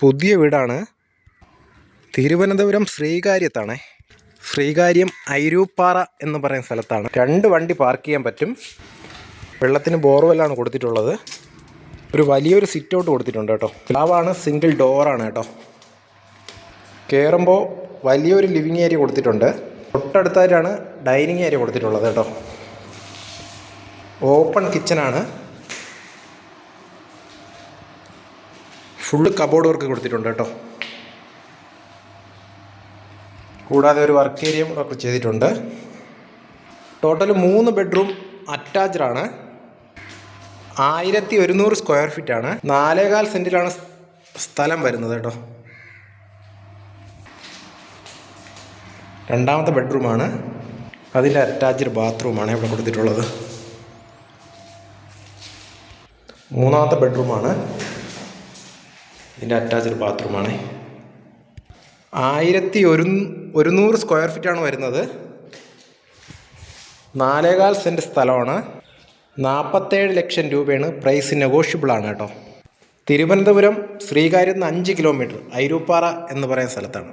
പുതിയ വീടാണ്. തിരുവനന്തപുരം ശ്രീകാര്യത്താണ്. ശ്രീകാര്യം അയിരൂപ്പാറ എന്ന് പറയുന്ന സ്ഥലത്താണ്. 2 വണ്ടി പാർക്ക് ചെയ്യാൻ പറ്റും. വെള്ളത്തിന് ബോർവെല്ലാണ് കൊടുത്തിട്ടുള്ളത്. ഒരു വലിയൊരു സിറ്റ് ഔട്ട് കൊടുത്തിട്ടുണ്ട് കേട്ടോ. ലാവാണ്, സിംഗിൾ ഡോറാണ് കേട്ടോ. കയറുമ്പോൾ വലിയൊരു ലിവിങ് ഏരിയ കൊടുത്തിട്ടുണ്ട്. തൊട്ടടുത്തായിട്ടാണ് ഡൈനിങ് ഏരിയ കൊടുത്തിട്ടുള്ളത് കേട്ടോ. ഓപ്പൺ കിച്ചനാണ്. ഫുള്ള് കബോർഡ് വർക്ക് കൊടുത്തിട്ടുണ്ട് കേട്ടോ. കൂടാതെ ഒരു വർക്ക് ഏരിയയും ഒക്കെ ചെയ്തിട്ടുണ്ട്. ടോട്ടൽ 3 ബെഡ്റൂം അറ്റാച്ച്ഡ് ആണ്. 1100 സ്ക്വയർ ഫീറ്റ് ആണ്. 4.25 സെൻറ്റിലാണ് സ്ഥലം വരുന്നത് കേട്ടോ. രണ്ടാമത്തെ ബെഡ്റൂമാണ്. അതിൻ്റെ അറ്റാച്ച്ഡ് ബാത്റൂമാണ് ഇവിടെ കൊടുത്തിട്ടുള്ളത്. മൂന്നാമത്തെ ബെഡ്റൂമാണ്. ഇതിൻ്റെ അറ്റാച്ച്ഡ് ബാത്റൂമാണ്. 1100 സ്ക്വയർ ഫീറ്റാണ് വരുന്നത്. 4.25 സെൻറ്റ് സ്ഥലമാണ്. 47 ലക്ഷം രൂപയാണ്. പ്രൈസ് നെഗോഷ്യബിൾ ആണ് കേട്ടോ. തിരുവനന്തപുരം ശ്രീകാര്യത്ത് നിന്ന് 5 കിലോമീറ്റർ അയിരൂപ്പാറ എന്ന് പറയുന്ന സ്ഥലത്താണ്.